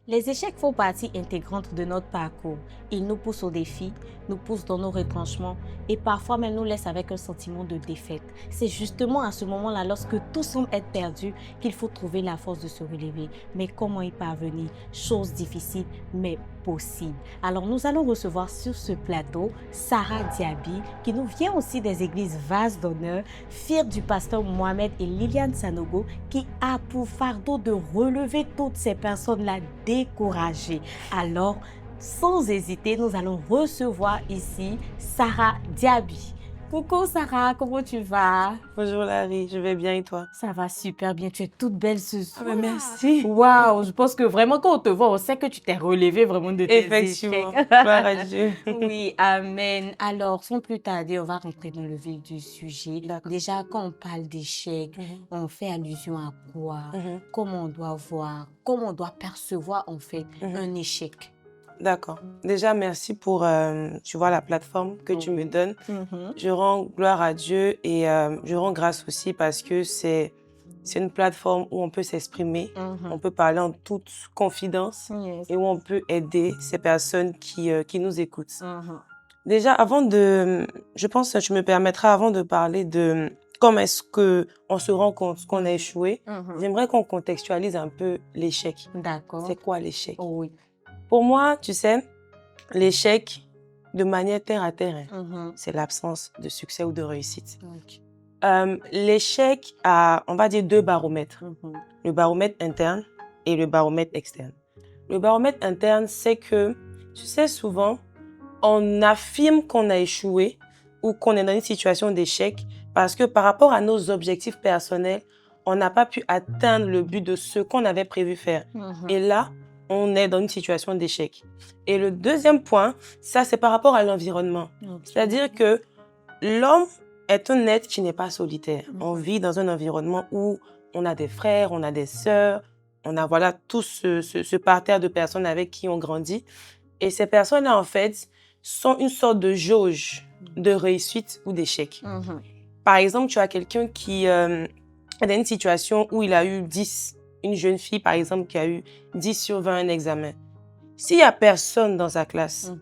Les échecs font partie intégrante de notre parcours. Ils nous poussent au défi, nous poussent dans nos retranchements et parfois même nous laissent avec un sentiment de défaite. C'est justement à ce moment-là, lorsque tout semble être perdu, qu'il faut trouver la force de se relever. Mais comment y parvenir? Chose difficile, mais possible. Alors nous allons recevoir sur ce plateau Sarah Diaby, qui nous vient aussi des églises Vase d'honneur, fière du pasteur Mohamed et Liliane Sanogo, qui a pour fardeau de relever toutes ces personnes-là découragées. Alors, sans hésiter, nous allons recevoir ici Sarah Diaby. Coucou Sarah, comment tu vas? Bonjour Larry, je vais bien et toi? Ça va super bien, tu es toute belle ce soir. Ah ben merci. Waouh, je pense que vraiment quand on te voit, on sait que tu t'es relevée vraiment de tes Effectivement, échecs. gloire à Dieu. Oui, amen. Alors, sans plus tarder, on va rentrer dans le vif du sujet. D'accord. Déjà, quand on parle d'échecs, on fait allusion à quoi? Comment on doit voir? Comment on doit percevoir en fait un échec? D'accord. Déjà, merci pour tu vois, la plateforme que tu me donnes. Je rends gloire à Dieu et je rends grâce aussi parce que c'est une plateforme où on peut s'exprimer, on peut parler en toute confidence Yes. et où on peut aider ces personnes qui nous écoutent. Déjà, je pense que tu me permettras, avant de parler de comment est-ce qu'on se rend compte qu'on a échoué, j'aimerais qu'on contextualise un peu l'échec. D'accord. C'est quoi l'échec? Oui. Pour moi, tu sais, l'échec, de manière terre à terre, c'est l'absence de succès ou de réussite. Ok. L'échec a, on va dire, deux baromètres. Le baromètre interne et le baromètre externe. Le baromètre interne, c'est que, tu sais, souvent, on affirme qu'on a échoué ou qu'on est dans une situation d'échec parce que par rapport à nos objectifs personnels, on n'a pas pu atteindre le but de ce qu'on avait prévu faire. Et là, on est dans une situation d'échec. Et le deuxième point, ça, c'est par rapport à l'environnement. C'est-à-dire que l'homme est un être qui n'est pas solitaire. On vit dans un environnement où on a des frères, on a des sœurs, on a voilà tout ce parterre de personnes avec qui on grandit. Et ces personnes-là, en fait, sont une sorte de jauge de réussite ou d'échec. Par exemple, tu as quelqu'un qui est dans une situation où il a eu 10, une jeune fille, par exemple, qui a eu 10 sur 20 un examen. S'il n'y a personne dans sa classe,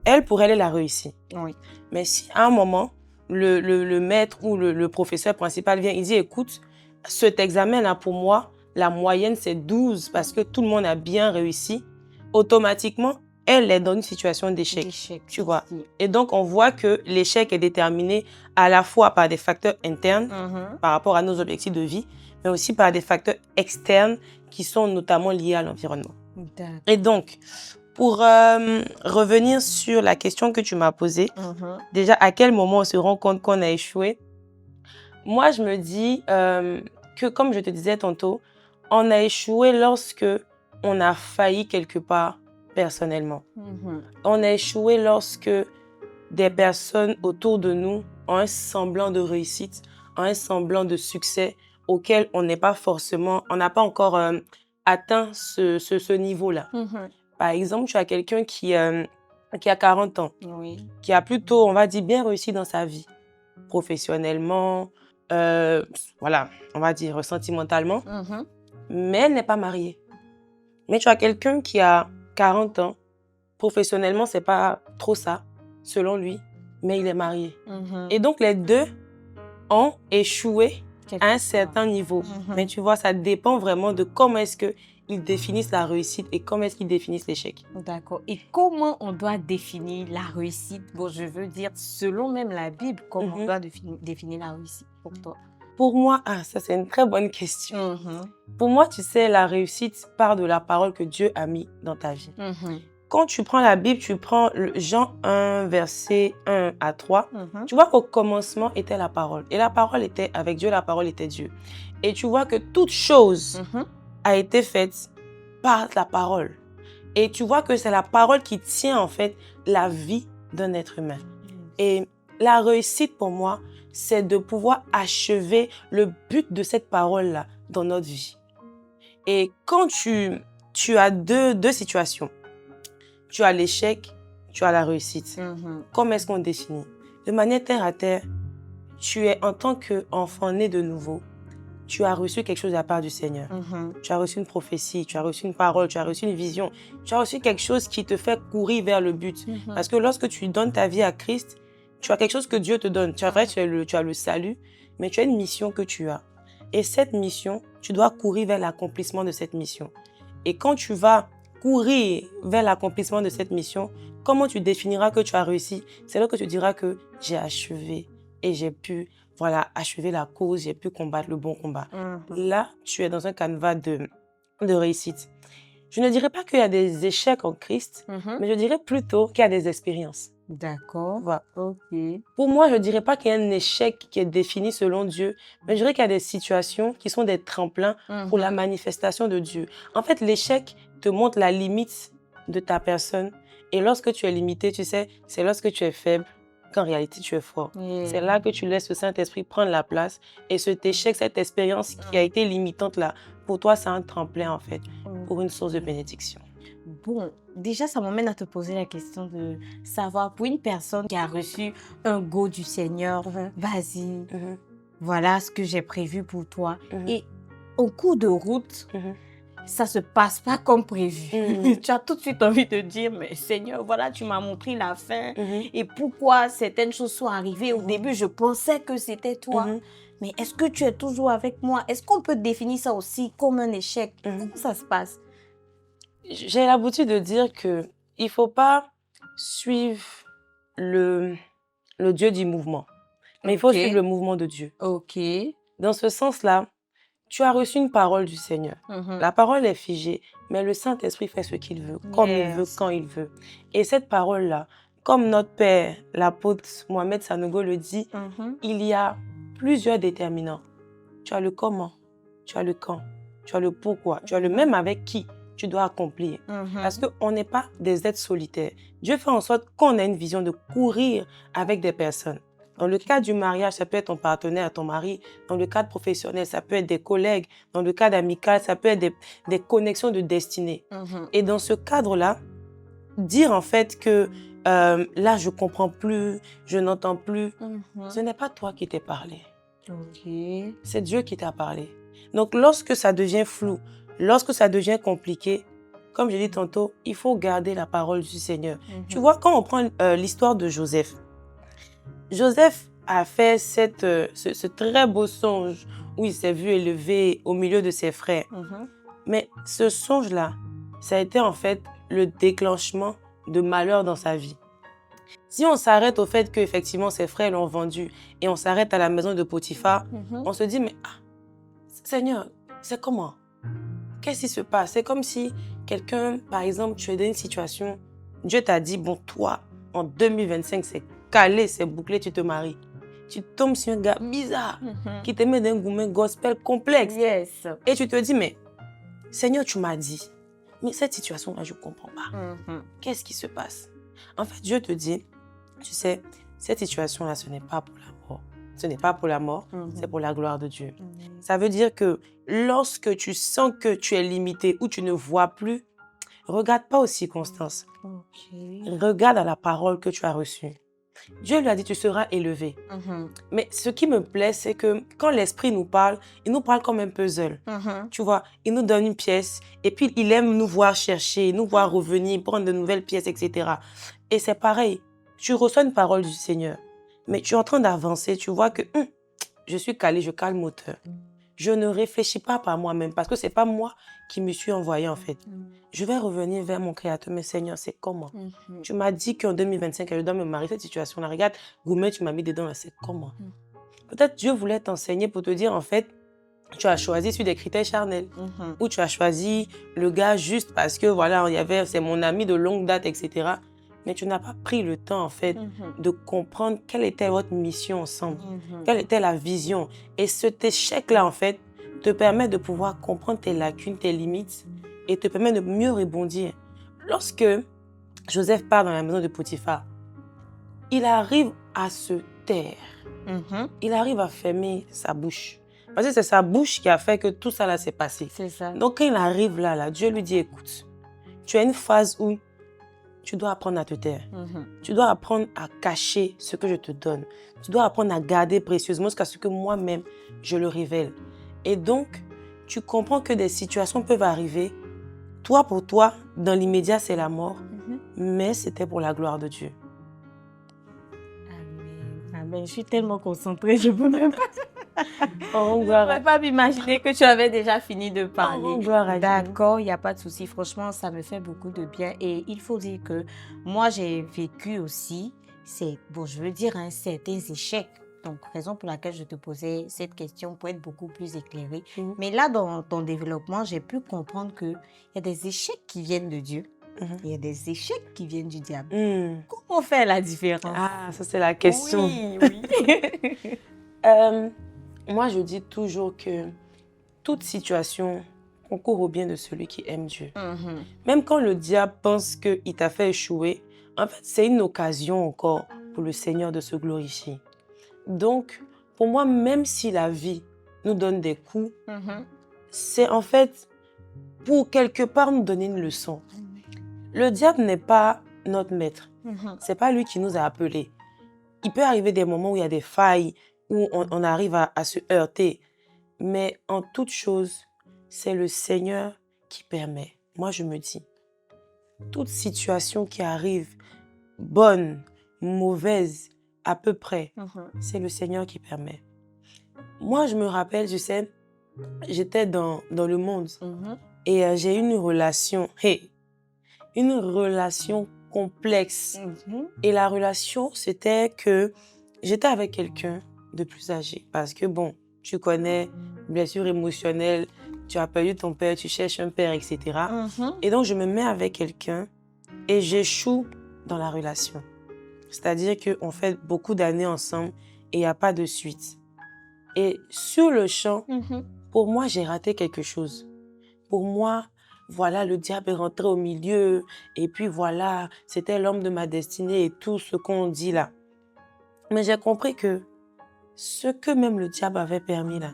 elle, pour elle, elle a réussi. Oui. Mais si à un moment, le maître ou le professeur principal vient, il dit, écoute, cet examen-là, pour moi, la moyenne, c'est 12 parce que tout le monde a bien réussi. Automatiquement, elle est dans une situation d'échec, tu vois. Et donc, on voit que l'échec est déterminé à la fois par des facteurs internes, par rapport à nos objectifs de vie, mais aussi par des facteurs externes qui sont notamment liés à l'environnement. Et donc, pour revenir sur la question que tu m'as posée, déjà, à quel moment on se rend compte qu'on a échoué? Moi, je me dis que, comme je te disais tantôt, on a échoué lorsque on a failli quelque part personnellement. On a échoué lorsque des personnes autour de nous ont un semblant de réussite, ont un semblant de succès auquel on n'est pas forcément, on n'a pas encore atteint ce niveau-là. Par exemple, tu as quelqu'un qui a 40 ans, qui a plutôt, on va dire, bien réussi dans sa vie, professionnellement, voilà, on va dire sentimentalement, mais elle n'est pas mariée. Mais tu as quelqu'un qui a 40 ans, professionnellement, c'est pas trop ça, selon lui, mais il est marié. Et donc, les deux ont échoué à un certain niveau. Mais tu vois, ça dépend vraiment de comment est-ce qu'ils définissent la réussite et comment est-ce qu'ils définissent l'échec. D'accord. Et comment on doit définir la réussite? Bon, je veux dire, selon même la Bible, comment on doit définir la réussite pour toi? Pour moi, ça c'est une très bonne question. Pour moi, tu sais, la réussite part de la parole que Dieu a mis dans ta vie. Quand tu prends la Bible, tu prends Jean 1, verset 1 à 3, tu vois qu'au commencement était la parole. Et la parole était avec Dieu, la parole était Dieu. Et tu vois que toute chose a été faite par la parole. Et tu vois que c'est la parole qui tient en fait la vie d'un être humain. Et la réussite pour moi, c'est de pouvoir achever le but de cette parole-là dans notre vie. Et quand tu as deux situations, tu as l'échec, tu as la réussite. Comment est-ce qu'on définit? De manière terre à terre, tu es en tant qu'enfant né de nouveau, tu as reçu quelque chose de la part du Seigneur. Tu as reçu une prophétie, tu as reçu une parole, tu as reçu une vision. Tu as reçu quelque chose qui te fait courir vers le but. Parce que lorsque tu donnes ta vie à Christ, tu as quelque chose que Dieu te donne. Tu as le salut, mais tu as une mission que tu as. Et cette mission, tu dois courir vers l'accomplissement de cette mission. Et quand tu vas courir vers l'accomplissement de cette mission, comment tu définiras que tu as réussi? C'est là que tu diras que j'ai achevé et j'ai pu achever la cause, j'ai pu combattre le bon combat. Là, tu es dans un canevas de réussite. Je ne dirais pas qu'il y a des échecs en Christ, mais je dirais plutôt qu'il y a des expériences. D'accord. Voilà. Ok. Pour moi, je ne dirais pas qu'il y a un échec qui est défini selon Dieu, mais je dirais qu'il y a des situations qui sont des tremplins pour la manifestation de Dieu. En fait, l'échec te montre la limite de ta personne. Et lorsque tu es limité, tu sais, c'est lorsque tu es faible qu'en réalité tu es fort. C'est là que tu laisses le Saint-Esprit prendre la place. Et cet échec, cette expérience qui a été limitante là, pour toi, c'est un tremplin en fait, pour une source de bénédiction. Bon, déjà, ça m'amène à te poser la question de savoir, pour une personne qui a reçu un go du Seigneur, vas-y, voilà ce que j'ai prévu pour toi. Et au cours de route, ça se passe pas comme prévu. Tu as tout de suite envie de dire, mais Seigneur, voilà, tu m'as montré la fin. Et pourquoi certaines choses sont arrivées? Au début, je pensais que c'était toi. Mais est-ce que tu es toujours avec moi? Est-ce qu'on peut définir ça aussi comme un échec? Comment ça se passe? J'ai l'habitude de dire qu'il ne faut pas suivre le Dieu du mouvement, mais il faut suivre le mouvement de Dieu. Ok. Dans ce sens-là, tu as reçu une parole du Seigneur. La parole est figée, mais le Saint-Esprit fait ce qu'il veut, comme il veut, quand il veut. Et cette parole-là, comme notre Père, l'apôtre Mohamed Sanogo le dit, il y a plusieurs déterminants. Tu as le comment, tu as le quand, tu as le pourquoi, tu as le même avec qui tu dois accomplir. Parce qu'on n'est pas des êtres solitaires. Dieu fait en sorte qu'on ait une vision de courir avec des personnes. Dans le cadre du mariage, ça peut être ton partenaire, ton mari. Dans le cadre professionnel, ça peut être des collègues. Dans le cadre amical, ça peut être des connexions de destinée. Et dans ce cadre-là, dire en fait que là, je ne comprends plus, je n'entends plus, ce n'est pas toi qui t'es parlé. C'est Dieu qui t'a parlé. Donc, lorsque ça devient flou, lorsque ça devient compliqué, comme je l'ai dit tantôt, il faut garder la parole du Seigneur. Tu vois, quand on prend l'histoire de Joseph, Joseph a fait ce très beau songe où il s'est vu élevé au milieu de ses frères. Mais ce songe-là, ça a été en fait le déclenchement de malheur dans sa vie. Si on s'arrête au fait qu'effectivement ses frères l'ont vendu et on s'arrête à la maison de Potiphar, on se dit, mais Seigneur, c'est comment? Qu'est-ce qui se passe? C'est comme si quelqu'un, par exemple, tu es dans une situation, Dieu t'a dit, bon, toi, en 2025, c'est calé, c'est bouclé, tu te maries. Tu tombes sur un gars bizarre qui te met d'un gourmet gospel complexe. Et tu te dis, mais Seigneur, tu m'as dit, mais cette situation-là, je ne comprends pas. Qu'est-ce qui se passe? En fait, Dieu te dit, tu sais, cette situation-là, ce n'est pas pour la mort. Ce n'est pas pour la mort, c'est pour la gloire de Dieu. Ça veut dire que lorsque tu sens que tu es limité ou tu ne vois plus, regarde pas aux circonstances. Regarde à la parole que tu as reçue. Dieu lui a dit, tu seras élevé. Mais ce qui me plaît, c'est que quand l'Esprit nous parle, il nous parle comme un puzzle. Tu vois, il nous donne une pièce et puis il aime nous voir chercher, nous voir revenir, prendre de nouvelles pièces, etc. Et c'est pareil, tu reçois une parole du Seigneur, mais tu es en train d'avancer, tu vois que je suis calé, je cale le moteur. Je ne réfléchis pas par moi-même parce que ce n'est pas moi qui me suis envoyé en fait. Je vais revenir vers mon Créateur, mais Seigneur, c'est comment? Tu m'as dit qu'en 2025, je dois me marier, cette situation-là. Regarde, Gourmet, tu m'as mis dedans, là, c'est comment? Peut-être Dieu voulait t'enseigner pour te dire, en fait, tu as choisi sur des critères charnels. Ou tu as choisi le gars juste parce que, voilà, c'est mon ami de longue date, etc. Mais tu n'as pas pris le temps, en fait, de comprendre quelle était votre mission ensemble, quelle était la vision. Et cet échec-là, en fait, te permet de pouvoir comprendre tes lacunes, tes limites, et te permet de mieux rebondir. Lorsque Joseph part dans la maison de Potiphar, il arrive à se taire. Il arrive à fermer sa bouche. Parce que c'est sa bouche qui a fait que tout ça là s'est passé. C'est ça. Donc quand il arrive là, Dieu lui dit, écoute, tu as une phase où tu dois apprendre à te taire. Tu dois apprendre à cacher ce que je te donne. Tu dois apprendre à garder précieusement jusqu'à ce que moi-même, je le révèle. Et donc, tu comprends que des situations peuvent arriver. Toi, pour toi, dans l'immédiat, c'est la mort, mais c'était pour la gloire de Dieu. Amen. Amen. Je suis tellement concentrée, je ne peux même pas. Oh, Je ne peux pas m'imaginer que tu avais déjà fini de parler. Oh, gloire à Dieu. D'accord, il n'y a pas de souci. Franchement, ça me fait beaucoup de bien. Et il faut dire que moi, j'ai vécu aussi, je veux dire, certains échecs. Donc, raison pour laquelle je te posais cette question pour être beaucoup plus éclairée. Mais là, dans ton développement, j'ai pu comprendre qu'il y a des échecs qui viennent de Dieu. Il y a des échecs qui viennent du diable. Comment faire la différence? Ah, ça c'est la question. Oui. Moi, je dis toujours que toute situation concourt au bien de celui qui aime Dieu. Même quand le diable pense qu'il t'a fait échouer, en fait, c'est une occasion encore pour le Seigneur de se glorifier. Donc, pour moi, même si la vie nous donne des coups, c'est en fait pour quelque part nous donner une leçon. Le diable n'est pas notre maître. C'est pas lui qui nous a appelés. Il peut arriver des moments où il y a des failles, où on arrive à se heurter. Mais en toute chose, c'est le Seigneur qui permet. Moi, je me dis, toute situation qui arrive, bonne, mauvaise, à peu près, c'est le Seigneur qui permet. Moi, je me rappelle, je sais, j'étais dans le monde et j'ai eu une relation complexe. Et la relation, c'était que j'étais avec quelqu'un de plus âgé. Parce que bon, tu connais, blessure émotionnelle, tu as perdu ton père, tu cherches un père, etc. Et donc, je me mets avec quelqu'un et j'échoue dans la relation. C'est-à-dire qu'on fait beaucoup d'années ensemble et il n'y a pas de suite. Et sur le champ, pour moi, j'ai raté quelque chose. Pour moi, voilà, le diable est rentré au milieu et puis voilà, c'était l'homme de ma destinée et tout ce qu'on dit là. Mais j'ai compris que ce que même le diable avait permis là,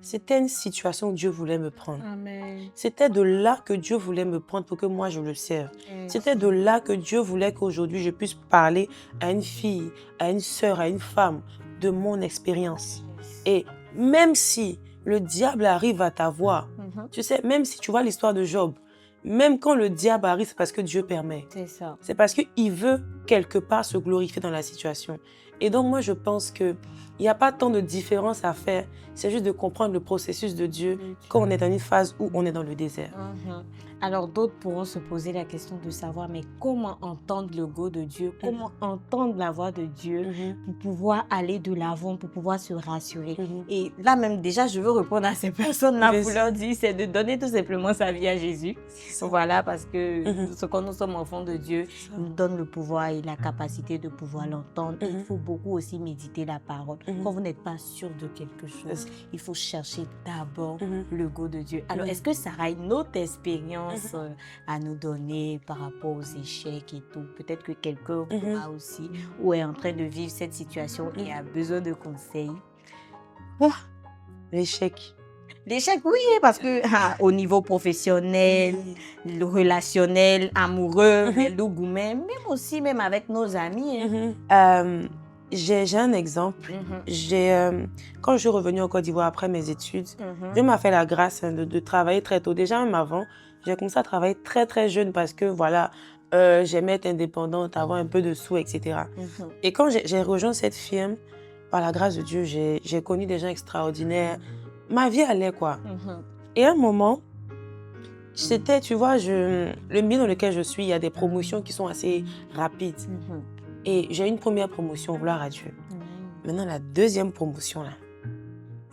c'était une situation où Dieu voulait me prendre. Amen. C'était de là que Dieu voulait me prendre pour que moi je le serve. C'était de là que Dieu voulait qu'aujourd'hui je puisse parler à une fille, à une sœur, à une femme de mon expérience. Et même si le diable arrive à t'avoir, tu sais, même si tu vois l'histoire de Job, même quand le diable arrive, c'est parce que Dieu permet. C'est ça. C'est parce qu'il veut quelque part se glorifier dans la situation. Et donc moi je pense qu'il n'y a pas tant de différence à faire. C'est juste de comprendre le processus de Dieu quand on est dans une phase où on est dans le désert. Alors d'autres pourront se poser la question de savoir, mais comment entendre le go de Dieu? Comment entendre la voix de Dieu pour pouvoir aller de l'avant, pour pouvoir se rassurer? Et là même déjà, je veux répondre à ces personnes-là pour leur dire, c'est de donner tout simplement sa vie à Jésus. Voilà, parce que quand nous sommes enfants de Dieu, il nous donne le pouvoir et la capacité de pouvoir l'entendre. Il faut beaucoup aussi méditer la parole. Quand vous n'êtes pas sûr de quelque chose, il faut chercher d'abord le go de Dieu. Alors, est-ce que Sarah a une autre expérience à nous donner par rapport aux échecs et tout? Peut-être que quelqu'un pourra aussi ou est en train de vivre cette situation et a besoin de conseils. L'échec. L'échec, oui, parce que au niveau professionnel, relationnel, amoureux, même aussi même avec nos amis. J'ai un exemple. Quand je suis revenue en Côte d'Ivoire après mes études, Dieu m'a fait la grâce de travailler très tôt. Déjà même avant, j'ai commencé à travailler très très jeune parce que voilà, j'aimais être indépendante, avoir un peu de sous, etc. Et quand j'ai rejoint cette firme, par la grâce de Dieu, j'ai connu des gens extraordinaires. Ma vie allait quoi. Et à un moment, c'était, tu vois, le milieu dans lequel je suis, il y a des promotions qui sont assez rapides. Et j'ai eu une première promotion, gloire à Dieu. Maintenant, la deuxième promotion, là,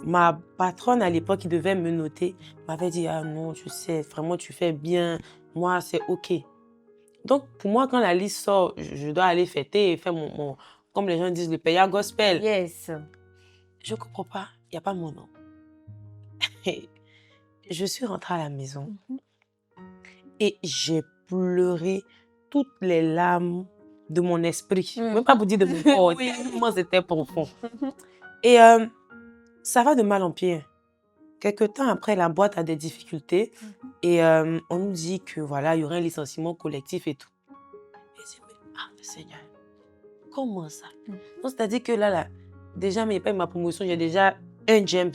ma patronne à l'époque qui devait me noter m'avait dit, ah non, tu sais, vraiment, tu fais bien. Moi, c'est OK. Donc, pour moi, quand la liste sort, je dois aller fêter et faire mon comme les gens disent, le paya gospel. Yes. Je ne comprends pas, il n'y a pas mon nom. Je suis rentrée à la maison et j'ai pleuré toutes les larmes de mon esprit. Même pas vous dire de mon corps. Moi, c'était profond. Et ça va de mal en pire. Quelque temps après, la boîte a des difficultés et on nous dit que voilà, il y aurait un licenciement collectif et tout. Et je dis, mais Seigneur, comment ça? Donc, c'est-à-dire que là, déjà, mais pas ma promotion, j'ai déjà un James.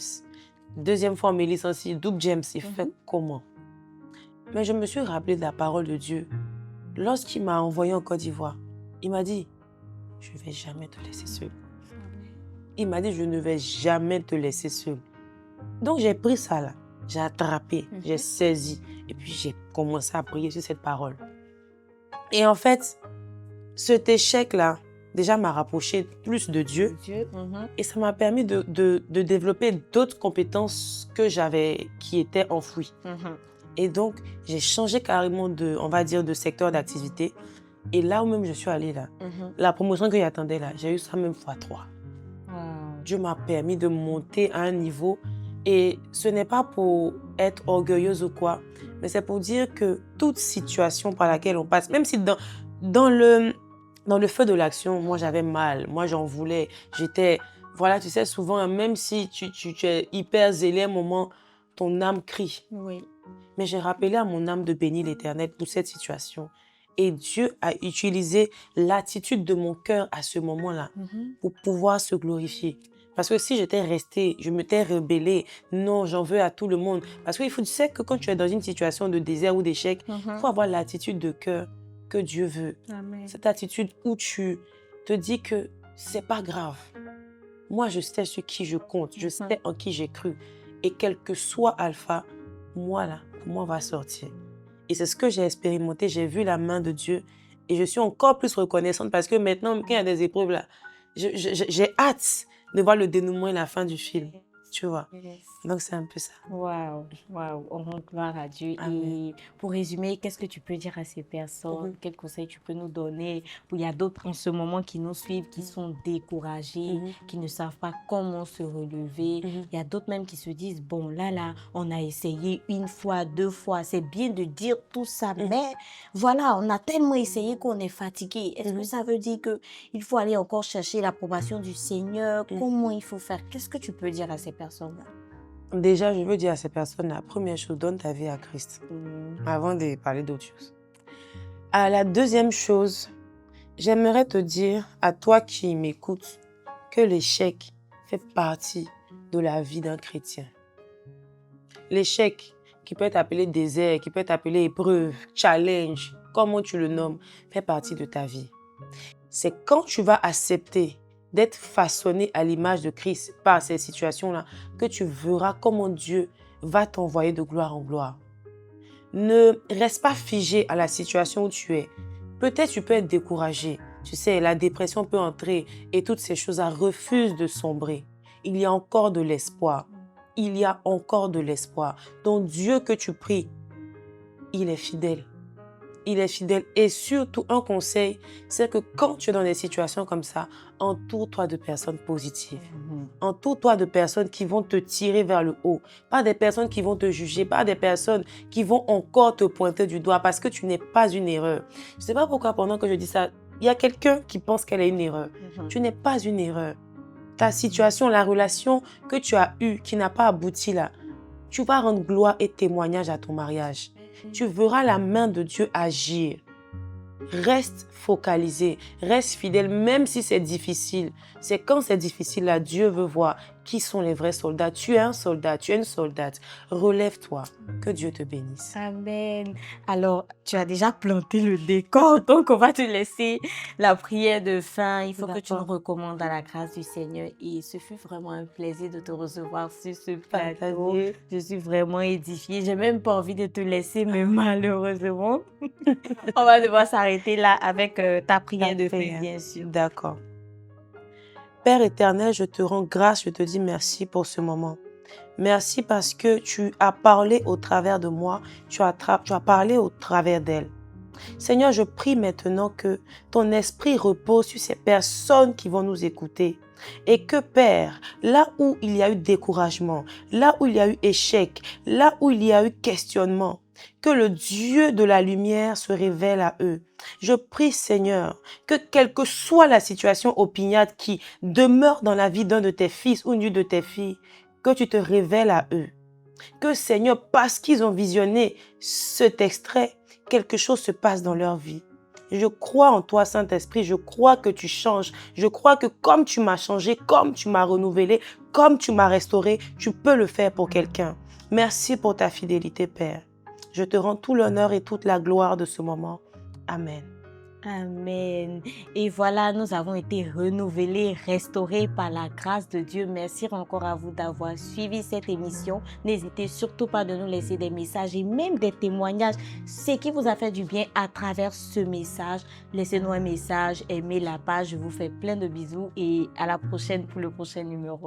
Deuxième fois, on me licencie, double James. Il fait comment? Mais je me suis rappelé de la parole de Dieu. Lorsqu'il m'a envoyé en Côte d'Ivoire, il m'a dit, je ne vais jamais te laisser seul. Il m'a dit, je ne vais jamais te laisser seul. Donc, j'ai pris ça là. J'ai attrapé, j'ai saisi. Et puis, j'ai commencé à prier sur cette parole. Et en fait, cet échec-là, déjà m'a rapproché plus de Dieu. Et ça m'a permis de développer d'autres compétences que j'avais, qui étaient enfouies. Et donc, j'ai changé carrément on va dire, de secteur d'activité. Et là où même je suis allée, là, la promotion que j'attendais, là, j'ai eu ça même fois 3. Dieu m'a permis de monter à un niveau. Et ce n'est pas pour être orgueilleuse ou quoi, mais c'est pour dire que toute situation par laquelle on passe, même si dans le feu de l'action, moi j'avais mal, moi j'en voulais, j'étais, voilà, tu sais, souvent, même si tu es hyper zélé à un moment, ton âme crie. Oui. Mais j'ai rappelé à mon âme de bénir l'Éternel pour cette situation. Et Dieu a utilisé l'attitude de mon cœur à ce moment-là pour pouvoir se glorifier. Parce que si j'étais restée, je m'étais rebellée, non, j'en veux à tout le monde. Parce qu'il faut, tu sais que quand tu es dans une situation de désert ou d'échec, il faut avoir l'attitude de cœur que Dieu veut. Amen. Cette attitude où tu te dis que c'est pas grave. Moi, je sais sur qui je compte, je sais en qui j'ai cru. Et quel que soit Alpha, moi là, comment on va sortir? Et c'est ce que j'ai expérimenté, j'ai vu la main de Dieu et je suis encore plus reconnaissante parce que maintenant, quand il y a des épreuves là, j'ai hâte de voir le dénouement et la fin du film, tu vois. Donc c'est un peu ça. Waouh, waouh, on rend gloire à Dieu. Amen. Et pour résumer, qu'est-ce que tu peux dire à ces personnes? Quels conseils tu peux nous donner? Il y a d'autres en ce moment qui nous suivent, qui sont découragés, qui ne savent pas comment se relever. Il y a d'autres même qui se disent, bon, là, on a essayé 1 fois, 2 fois. C'est bien de dire tout ça, mais voilà, on a tellement essayé qu'on est fatigué. Est-ce que ça veut dire qu'il faut aller encore chercher l'approbation du Seigneur? Comment il faut faire? Qu'est-ce que tu peux dire à ces personnes-là? Déjà, je veux dire à ces personnes, la première chose, donne ta vie à Christ, avant de parler d'autre chose. La deuxième chose, j'aimerais te dire, à toi qui m'écoutes, que l'échec fait partie de la vie d'un chrétien. L'échec, qui peut être appelé désert, qui peut être appelé épreuve, challenge, comment tu le nommes, fait partie de ta vie. C'est quand tu vas accepter d'être façonné à l'image de Christ par ces situations-là que tu verras comment Dieu va t'envoyer de gloire en gloire. Ne reste pas figé à la situation où tu es. Peut-être tu peux être découragé. Tu sais, la dépression peut entrer et toutes ces choses-là refusent de sombrer. Il y a encore de l'espoir. Il y a encore de l'espoir. Donc Dieu que tu pries, il est fidèle. Il est fidèle. Et surtout, un conseil, c'est que quand tu es dans des situations comme ça, entoure-toi de personnes positives. Entoure-toi de personnes qui vont te tirer vers le haut. Pas des personnes qui vont te juger, pas des personnes qui vont encore te pointer du doigt parce que tu n'es pas une erreur. Je ne sais pas pourquoi pendant que je dis ça, il y a quelqu'un qui pense qu'elle est une erreur. Tu n'es pas une erreur. Ta situation, la relation que tu as eue, qui n'a pas abouti là, tu vas rendre gloire et témoignage à ton mariage. Tu verras la main de Dieu agir. Reste focalisé, reste fidèle, même si c'est difficile. C'est quand c'est difficile, là, Dieu veut voir qui sont les vrais soldats. Tu es un soldat, tu es une soldate. Relève-toi, que Dieu te bénisse. Amen. Alors, tu as déjà planté le décor, donc on va te laisser la prière de fin. Il faut que tu nous recommandes à la grâce du Seigneur. Et ce fut vraiment un plaisir de te recevoir sur ce plateau. Je suis vraiment édifiée. J'ai même pas envie de te laisser, mais malheureusement, on va devoir s'arrêter là avec ta prière de fin, bien sûr. D'accord. Père éternel, je te rends grâce, je te dis merci pour ce moment. Merci parce que tu as parlé au travers de moi, tu as parlé au travers d'elle. Seigneur, je prie maintenant que ton esprit repose sur ces personnes qui vont nous écouter. Et que, Père, là où il y a eu découragement, là où il y a eu échec, là où il y a eu questionnement, que le Dieu de la lumière se révèle à eux. Je prie, Seigneur, que quelle que soit la situation opiniâtre qui demeure dans la vie d'un de tes fils ou d'une de tes filles, que tu te révèles à eux. Que, Seigneur, parce qu'ils ont visionné cet extrait, quelque chose se passe dans leur vie. Je crois en toi, Saint-Esprit. Je crois que tu changes. Je crois que comme tu m'as changé, comme tu m'as renouvelé, comme tu m'as restauré, tu peux le faire pour quelqu'un. Merci pour ta fidélité, Père. Je te rends tout l'honneur et toute la gloire de ce moment. Amen. Amen. Et voilà, nous avons été renouvelés, restaurés par la grâce de Dieu. Merci encore à vous d'avoir suivi cette émission. N'hésitez surtout pas de nous laisser des messages et même des témoignages. Ce qui vous a fait du bien à travers ce message. Laissez-nous un message, aimez la page. Je vous fais plein de bisous et à la prochaine pour le prochain numéro.